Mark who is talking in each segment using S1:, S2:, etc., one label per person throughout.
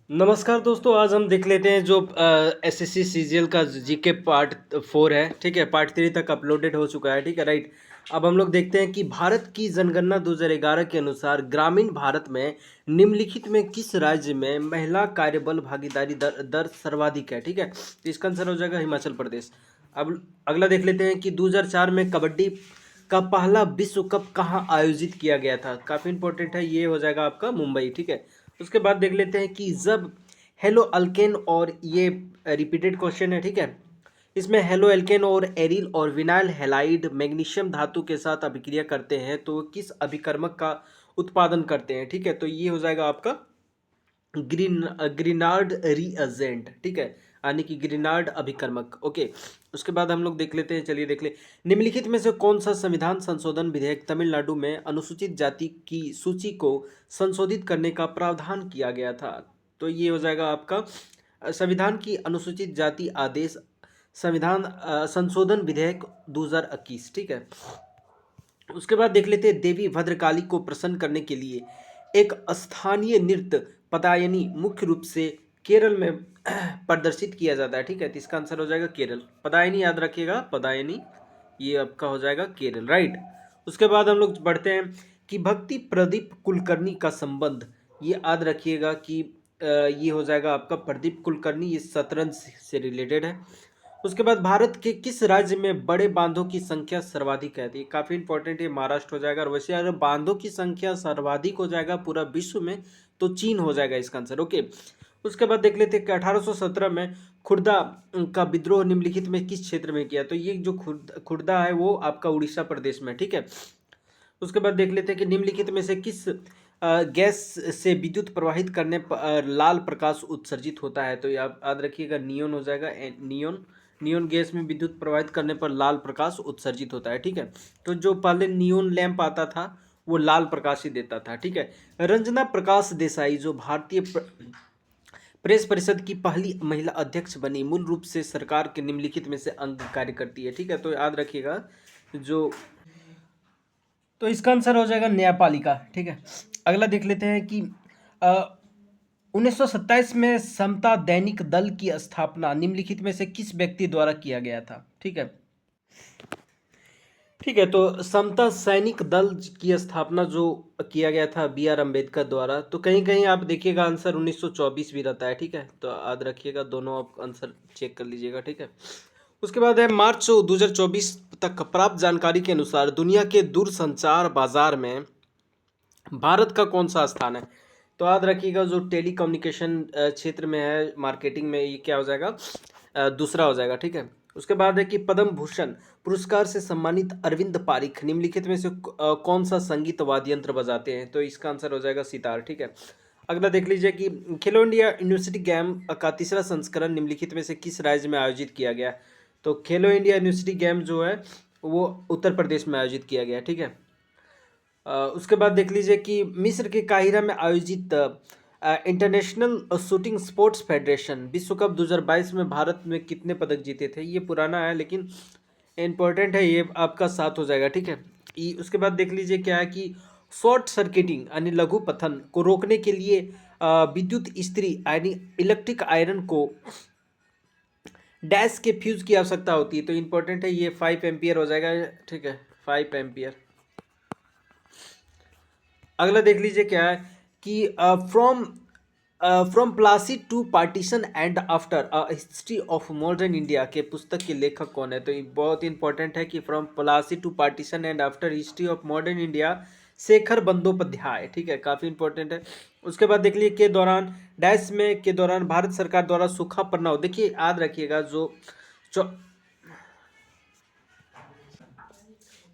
S1: नमस्कार दोस्तों, आज हम देख लेते हैं जो एसएससी सीजीएल का जीके पार्ट 4 है। ठीक है, पार्ट 3 तक अपलोडेड हो चुका है। ठीक है, राइट। अब हम लोग देखते हैं कि भारत की जनगणना 2011 के अनुसार ग्रामीण भारत में निम्नलिखित में किस राज्य में महिला कार्यबल भागीदारी दर दर सर्वाधिक है। ठीक है, तो इसका आंसर हो जाएगा हिमाचल प्रदेश। अब अगला देख लेते हैं कि 2004 में कबड्डी का पहला विश्व कप कहाँ आयोजित किया गया था। काफ़ी इंपॉर्टेंट है, ये हो जाएगा आपका मुंबई। ठीक है, उसके बाद देख लेते हैं कि जब हेलो अल्केन और ये रिपीटेड क्वेश्चन है। ठीक है, इसमें हेलो एल्केन और एरिल और विनाइल हैलाइड मैग्नीशियम धातु के साथ अभिक्रिया करते हैं तो किस अभिकर्मक का उत्पादन करते हैं। ठीक है, तो ये हो जाएगा आपका ग्रीनार्ड रीएजेंट। ठीक है, यानी कि ग्रीनार्ड अभिकर्मक। ओके, उसके बाद हम लोग देख लेते हैं, चलिए देख ले। निम्नलिखित में से कौन सा संविधान संशोधन विधेयक तमिलनाडु में अनुसूचित जाति की सूची को संशोधित करने का प्रावधान किया गया था। तो ये हो जाएगा आपका संविधान की अनुसूचित जाति आदेश संविधान संशोधन विधेयक 2021। ठीक है, उसके बाद देख लेते हैं देवी भद्रकाली को प्रसन्न करने के लिए एक स्थानीय नृत्य पदायनी मुख्य रूप से केरल में प्रदर्शित किया जाता है। ठीक है, तो इसका आंसर हो जाएगा केरल। पदायनी याद रखिएगा, पदायनी ये आपका हो जाएगा केरल, राइट। उसके बाद हम लोग बढ़ते हैं कि भक्ति प्रदीप कुलकर्णी का संबंध, ये याद रखिएगा कि ये हो जाएगा आपका प्रदीप कुलकर्णी, ये शतरंज से रिलेटेड है। उसके बाद भारत के किस राज्य में बड़े बांधों की संख्या सर्वाधिक है। तो ये काफ़ी इंपॉर्टेंट है, महाराष्ट्र हो जाएगा। और वैसे अगर बांधों की संख्या सर्वाधिक हो जाएगा पूरा विश्व में तो चीन हो जाएगा इसका आंसर। ओके, उसके बाद देख लेते हैं कि 1817 में खुर्दा का विद्रोह निम्नलिखित में किस क्षेत्र में किया। तो ये जो खुर्दा है वो आपका उड़ीसा प्रदेश में। ठीक है, उसके बाद देख लेते हैं कि निम्नलिखित में से किस गैस से विद्युत प्रवाहित करने पर लाल प्रकाश उत्सर्जित होता है। तो ये आप याद रखिएगा, नियोन हो जाएगा। नियोन, नियोन गैस में विद्युत प्रवाहित करने पर लाल प्रकाश उत्सर्जित होता है। ठीक है, तो जो पहले नियोन लैंप आता था वो लाल प्रकाश ही देता था। ठीक है, रंजना प्रकाश देसाई जो भारतीय प्रेस परिषद की पहली महिला अध्यक्ष बनी, मूल रूप से सरकार के निम्नलिखित में से अंग कार्य करती है। ठीक है, तो याद रखिएगा जो, तो इसका आंसर हो जाएगा न्यायपालिका। ठीक है, अगला देख लेते हैं कि 1927 में समता दैनिक दल की स्थापना निम्नलिखित में से किस व्यक्ति द्वारा किया गया था। ठीक है, ठीक है, तो समता सैनिक दल की स्थापना जो किया गया था बी आर अम्बेडकर द्वारा। तो कहीं कहीं आप देखिएगा आंसर 1924 भी रहता है। ठीक है, तो याद रखिएगा, दोनों आप आंसर चेक कर लीजिएगा। ठीक है, उसके बाद है मार्च 2024 तक प्राप्त जानकारी के अनुसार दुनिया के दूरसंचार बाजार में भारत का कौन सा स्थान है। तो याद रखिएगा जो टेलीकम्युनिकेशन क्षेत्र में है, मार्केटिंग में, ये क्या हो जाएगा, दूसरा हो जाएगा। ठीक है, उसके बाद है कि पद्म भूषण पुरस्कार से सम्मानित अरविंद पारिख निम्नलिखित में से कौन सा संगीत वाद्य यंत्र बजाते हैं। तो इसका आंसर हो जाएगा सितार। ठीक है, अगला देख लीजिए कि खेलो इंडिया यूनिवर्सिटी गेम का तीसरा संस्करण निम्नलिखित में से किस राज्य में आयोजित किया गया। तो खेलो इंडिया यूनिवर्सिटी गेम जो है वो उत्तर प्रदेश में आयोजित किया गया। ठीक है, उसके बाद देख लीजिए कि मिस्र के काहिरा में आयोजित इंटरनेशनल शूटिंग स्पोर्ट्स फेडरेशन विश्व कप 2022 में भारत में कितने पदक जीते थे। ये पुराना है लेकिन इम्पोर्टेंट है, ये आपका 7 हो जाएगा। ठीक है, उसके बाद देख लीजिए क्या है कि शॉर्ट सर्किटिंग यानी लघु पतन को रोकने के लिए विद्युत इस्त्री यानी इलेक्ट्रिक आयरन को डैश के फ्यूज की आवश्यकता होती है। तो इम्पोर्टेंट है, ये 5 एम्पियर हो जाएगा। ठीक है, 5 एम्पियर। अगला देख लीजिए क्या है कि from from Plassey to partition and after a history of modern India के पुस्तक के लेखक कौन है। तो ये बहुत इंपॉर्टेंट है कि from Plassey to partition and after history of modern India Shekhar Bandyopadhyay. ठीक है, काफ़ी इंपॉर्टेंट है। उसके बाद देख लीजिए के दौरान डैश में के दौरान भारत सरकार द्वारा सूखा पन्ना, देखिए याद रखिएगा जो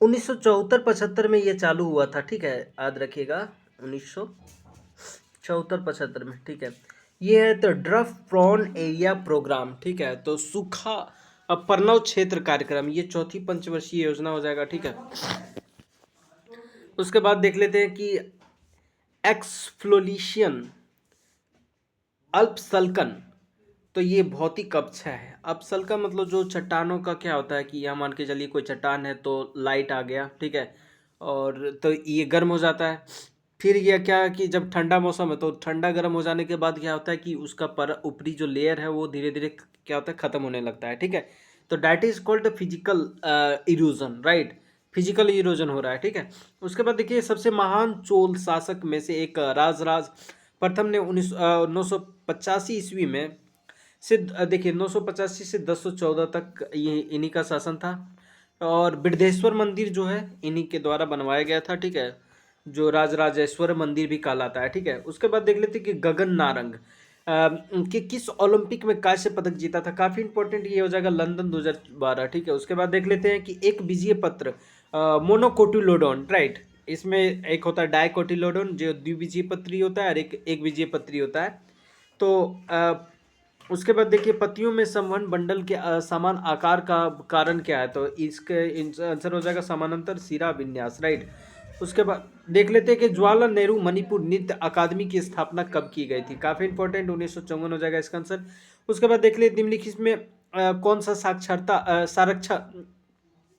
S1: 1974-75 में ये चालू हुआ था। ठीक है, याद रखिएगा 1974-75 में। ठीक है, ये है तो ड्रफ प्रॉन एरिया प्रोग्राम। ठीक है, तो सूखा परनव क्षेत्र कार्यक्रम, ये चौथी पंचवर्षीय योजना हो जाएगा। ठीक है, उसके बाद देख लेते हैं कि एक्सफ्लोलिशियन अल्पसल्कन, तो ये भौतिक कक्षा है। अपसल्कन मतलब जो चट्टानों का क्या होता है कि यहाँ मान के चलिए कोई चट्टान है तो लाइट आ गया। ठीक है, और तो ये गर्म हो जाता है। फिर ये क्या कि जब ठंडा मौसम है तो ठंडा गर्म हो जाने के बाद क्या होता है कि उसका पर ऊपरी जो लेयर है वो धीरे धीरे क्या होता है, खत्म होने लगता है। ठीक है, तो that is called physical erosion, right. Physical erosion हो रहा है। ठीक है, उसके बाद देखिए सबसे महान चोल शासक में से एक राजराज प्रथम ने 985 ईस्वी में से देखिए 985 से 1014 तक ये इन्हीं का शासन था। और बृहदेश्वर मंदिर जो है इन्हीं के द्वारा बनवाया गया था। ठीक है, जो राजराजेश्वर मंदिर भी कहलाता है। ठीक है, उसके बाद देख लेते हैं कि गगन नारंग कि किस ओलंपिक में कांस्य पदक जीता था। काफी इंपॉर्टेंट ये हो जाएगा, लंदन 2012। ठीक है, उसके बाद देख लेते हैं कि एक बीजीय पत्र मोनोकोटिलोडोन, राइट। इसमें एक होता है डाइकोटिलोडोन जो द्विबीजीय पत्री होता है, और एक बीजीय पत्री होता है। तो उसके बाद देखिए पत्तियों में संवहन बंडल के समान आकार का कारण क्या है, तो इसके आंसर हो जाएगा समानांतर शिरा विन्यास, राइट। उसके बाद देख लेते हैं कि जवाहरलाल नेहरू मणिपुर नृत्य अकादमी की स्थापना कब की गई थी। काफी इंपॉर्टेंट, 1954 हो जाएगा इसका आंसर। उसके बाद देख लेते निम्नलिखित में कौन सा साक्षरता सारक्षा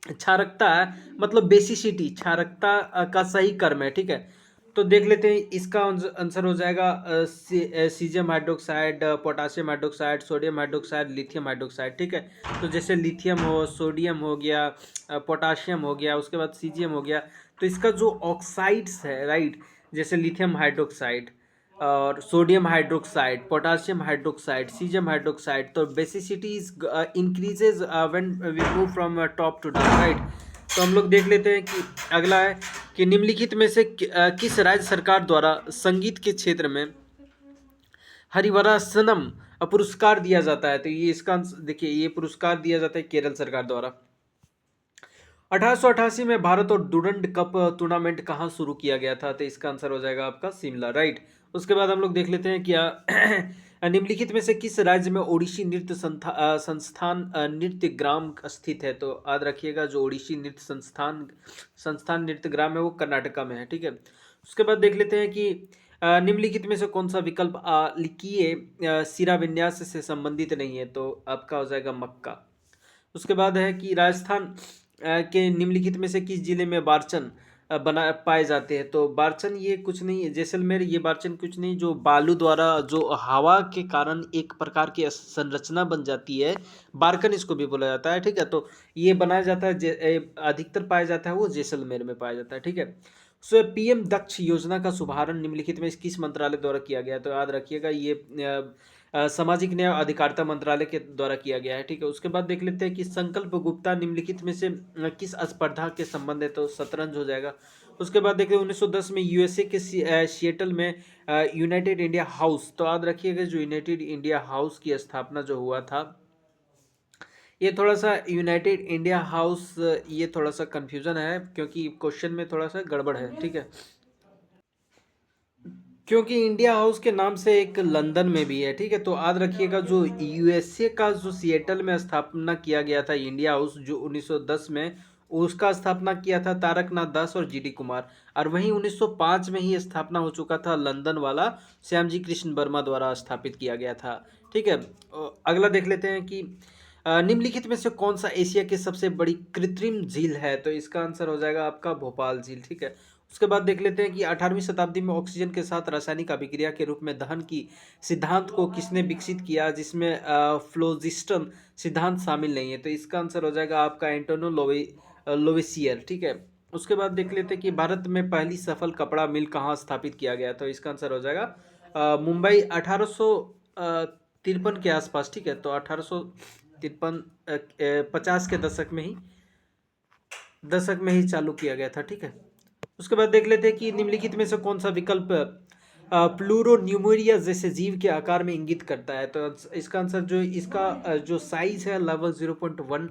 S1: क्षारकता है, मतलब बेसिसिटी क्षारकता का सही कर्म है। ठीक है, तो देख लेते हैं इसका आंसर हो जाएगा caesium hydroxide, potassium hydroxide, sodium hydroxide, lithium hydroxide. ठीक है, तो जैसे लिथियम हो, सोडियम हो गया, पोटाशियम हो गया, उसके बाद सीजियम हो गया। तो इसका जो ऑक्साइड्स है, राइट, जैसे लिथियम हाइड्रोक्साइड और sodium hydroxide, potassium hydroxide, caesium hydroxide, तो basicity is increases when we move from top to down, right. तो हम लोग देख लेते हैं कि अगला है कि निम्नलिखित में से किस राज्य सरकार द्वारा संगीत के क्षेत्र में हरिवरासनम पुरस्कार दिया जाता है। तो ये इसका देखिए ये पुरस्कार दिया जाता है केरल सरकार द्वारा। 1888 में भारत और डुरंड कप टूर्नामेंट कहाँ शुरू किया गया था, तो इसका आंसर हो जाएगा आपका शिमला, राइट। उसके बाद हम लोग देख लेते हैं क्या निम्नलिखित में से किस राज्य में ओडिसी नृत्य संस्थान नृत्य ग्राम स्थित है, तो याद रखिएगा जो ओडिसी नृत्य संस्थान संस्थान नृत्य ग्राम है वो कर्नाटका में है। ठीक है, उसके बाद देख लेते हैं कि निम्नलिखित में से कौन सा विकल्प लिखिए सिरा विन्यास से संबंधित नहीं है, तो आपका हो जाएगा मक्का। उसके बाद है कि राजस्थान के निम्नलिखित में से किस जिले में बारचन बना पाए जाते हैं, तो बारचन ये कुछ नहीं है, जैसलमेर। ये बारचन कुछ नहीं, जो बालू द्वारा जो हवा के कारण एक प्रकार की संरचना बन जाती है, बारकन इसको भी बोला जाता है। ठीक है, तो ये बनाया जाता है अधिकतर पाया जाता है वो जैसलमेर में पाया जाता है। ठीक है, सो पीएम दक्ष योजना का शुभारंभ निम्नलिखित में किस मंत्रालय द्वारा किया गया है, तो याद रखिएगा ये सामाजिक न्याय और अधिकारिता मंत्रालय के द्वारा किया गया है। ठीक है, उसके बाद देख लेते हैं कि संकल्प गुप्ता निम्नलिखित में से किस स्पर्धा के संबंध है, तो शतरंज हो जाएगा। उसके बाद देखते हैं 1910 में यूएसए के सिएटल में यूनाइटेड इंडिया हाउस, तो याद रखिएगा जो यूनाइटेड इंडिया हाउस की स्थापना जो हुआ था, ये थोड़ा सा यूनाइटेड इंडिया हाउस ये थोड़ा सा कंफ्यूजन है क्योंकि क्वेश्चन में थोड़ा सा गड़बड़ है। ठीक है, क्योंकि इंडिया हाउस के नाम से एक लंदन में भी है। ठीक है, तो याद रखिएगा जो यूएसए का जो सिएटल में स्थापना किया गया था इंडिया हाउस जो 1910 में, उसका स्थापना किया था तारकनाथ दास और जीडी कुमार। और वहीं 1905 में ही स्थापना हो चुका था लंदन वाला, श्यामजी कृष्ण वर्मा द्वारा स्थापित किया गया था। ठीक है, अगला देख लेते हैं कि निम्नलिखित में से कौन सा एशिया की सबसे बड़ी कृत्रिम झील है, तो इसका आंसर हो जाएगा आपका भोपाल झील। ठीक है, उसके बाद देख लेते हैं कि 18वीं शताब्दी में ऑक्सीजन के साथ रासायनिक अभिक्रिया के रूप में दहन की सिद्धांत को किसने विकसित किया, जिसमें फ्लोजिस्टन सिद्धांत शामिल नहीं है, तो इसका आंसर हो जाएगा आपका एंटोनो लोवेसियर। ठीक है, उसके बाद देख लेते हैं कि भारत में पहली सफल कपड़ा मिल कहाँ स्थापित किया गया, तो इसका आंसर हो जाएगा मुंबई 1853 के आसपास। ठीक है, तो 1853 50 के दशक में ही चालू किया गया था। ठीक है, उसके बाद देख लेते हैं कि निम्नलिखित में से कौन सा विकल्प प्लूरोन्यूमेरिया जैसे जीव के आकार में इंगित करता है, तो इसका आंसर जो इसका जो साइज है लगभग 0.1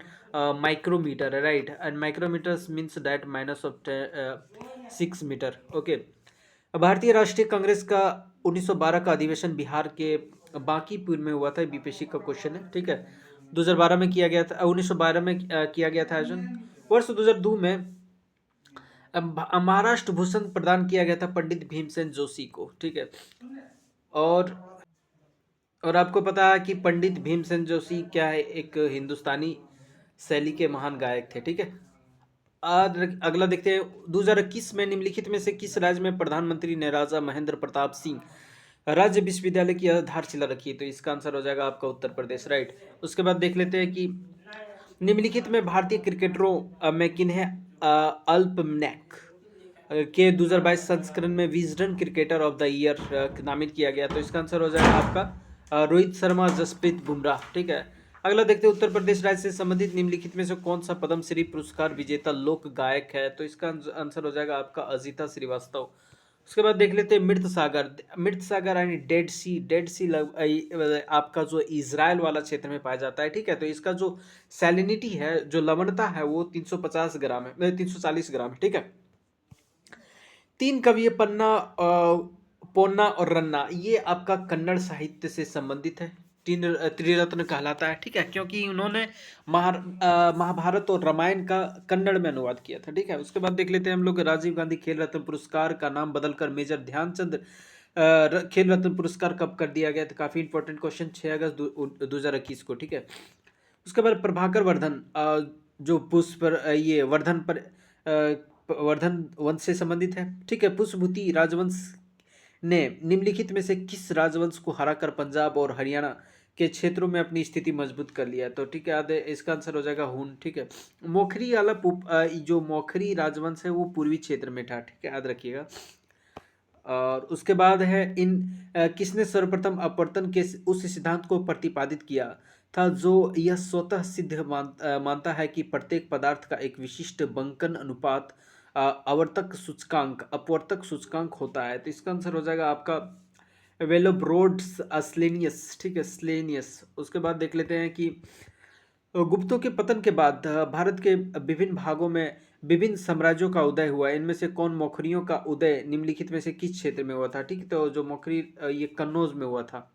S1: माइक्रोमीटर है, right. And micrometre means that -6 metre. Okay, भारतीय राष्ट्रीय कांग्रेस का 1912 का अधिवेशन बिहार के बांकीपुर में हुआ था, बीपीएससी का क्वेश्चन है। ठीक है, 2012 में किया गया था, 1912 में किया गया था आयोजन। वर्ष 2002 में महाराष्ट्र भूषण प्रदान किया गया था पंडित भीमसेन जोशी को। ठीक है, और और आपको पता है कि पंडित भीमसेन जोशी क्या है, एक हिंदुस्तानी शैली के महान गायक थे। ठीक है, अगला देखते हैं, 2021 में निम्नलिखित में से किस राज्य में प्रधानमंत्री ने राजा महेंद्र प्रताप सिंह राज्य विश्वविद्यालय की आधारशिला रखी? तो इसका आंसर हो जाएगा आपका उत्तर प्रदेश, राइट। उसके बाद देख लेते हैं कि निम्नलिखित में भारतीय क्रिकेटरों में किन्हें अल्पमैक के 2022 संस्करण में Wisden cricketer of the year नामित किया गया? तो इसका आंसर हो जाएगा आपका रोहित शर्मा, जसप्रीत बुमराह, ठीक है। अगला देखते हैं, उत्तर प्रदेश राज्य से संबंधित निम्नलिखित में से कौन सा पद्मश्री पुरस्कार विजेता लोक गायक है? तो इसका आंसर हो जाएगा आपका अजिता श्रीवास्तव। उसके बाद देख लेते हैं मृत सागर। मृत सागर यानी डेड सी, आपका जो इजराइल वाला क्षेत्र में पाया जाता है, ठीक है। तो इसका जो सैलिनिटी है, जो लवणता है, वो 350 ग्राम है, 340 ग्राम है, ठीक है। तीन कवि पन्ना, पोन्ना और रन्ना, ये आपका कन्नड़ साहित्य से संबंधित है। तीन त्रिरत्न कहलाता है, ठीक है, क्योंकि उन्होंने महाभारत और रामायण का कन्नड़ में अनुवाद किया था, ठीक है। उसके बाद देख लेते हैं हम लोग, राजीव गांधी खेल रत्न पुरस्कार का नाम बदलकर मेजर ध्यानचंद खेल रत्न पुरस्कार कब कर दिया गया? तो काफी इंपॉर्टेंट क्वेश्चन, 6 अगस्त 2021 को, ठीक है। उसके बाद प्रभाकर वर्धन, जो पुष्प ये वर्धन पर वर्धन वंश से संबंधित है, ठीक है। पुष्पभूति राजवंश ने निम्नलिखित में से किस राजवंश को हराकर पंजाब और हरियाणा के क्षेत्रों में अपनी स्थिति मजबूत कर लिया? तो ठीक है, याद है, इसका आंसर हो जाएगा हून, ठीक है। मोखरी वाला जो मोखरी राजवंश है वो पूर्वी क्षेत्र में था, ठीक है, याद रखिएगा। और उसके बाद है, किसने सर्वप्रथम अपवर्तन के उस सिद्धांत को प्रतिपादित किया था जो यह स्वतः सिद्ध मानता है कि प्रत्येक पदार्थ का एक विशिष्ट बंकन अनुपात आवर्तक सूचकांक अपवर्तक सूचकांक होता है? तो इसका आंसर हो जाएगा आपका वेलोब्रोड्स अस्लेनियस, ठीक है, स्लेनियस। उसके बाद देख लेते हैं कि गुप्तों के पतन के बाद भारत के विभिन्न भागों में विभिन्न साम्राज्यों का उदय हुआ। इनमें से कौन मौखरियों का उदय निम्नलिखित में से किस क्षेत्र में हुआ था? ठीक है, तो जो मौखरी ये कन्नौज में हुआ था।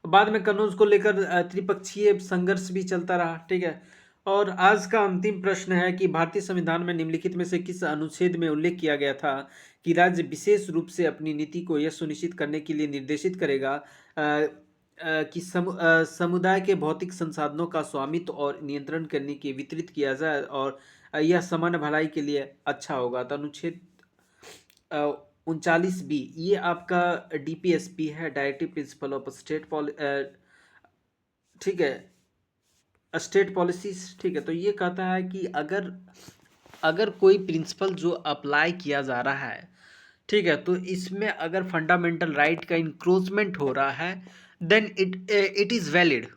S1: बाद में कन्नौज को लेकर त्रिपक्षीय संघर्ष भी चलता रहा, ठीक है। और आज का अंतिम प्रश्न है कि भारतीय संविधान में निम्नलिखित में से किस अनुच्छेद में उल्लेख किया गया था कि राज्य विशेष रूप से अपनी नीति को यह सुनिश्चित करने के लिए निर्देशित करेगा कि समुदाय के भौतिक संसाधनों का स्वामित्व और नियंत्रण करने के वितरित किया जाए और यह सामान्य भलाई के लिए अच्छा होगा? तो अनुच्छेद 39B, ये आपका डीपीएसपी है, डायरेक्टिव प्रिंसिपल ऑफ स्टेट ठीक है, स्टेट पॉलिसीज, ठीक है। तो ये कहता है कि अगर अगर कोई प्रिंसिपल जो अप्लाई किया जा रहा है, ठीक है, तो इसमें अगर फंडामेंटल राइट का इंक्रोचमेंट हो रहा है, देन इट इज़ वैलिड।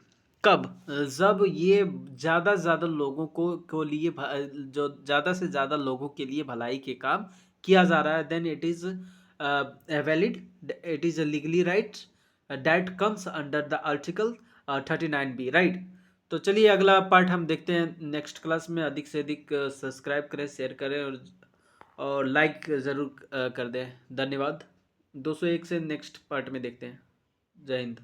S1: कब? जब ये ज़्यादा से ज़्यादा लोगों को लिए जो ज़्यादा से ज़्यादा लोगों के लिए भलाई के काम किया जा रहा है, then it is valid, it is legally right, that comes under the article 39B, right. तो चलिए अगला पार्ट हम देखते हैं नेक्स्ट क्लास में। अधिक से अधिक सब्सक्राइब करें, शेयर करें और लाइक ज़रूर कर दें। धन्यवाद। 201 से नेक्स्ट पार्ट में देखते हैं। जय हिंद।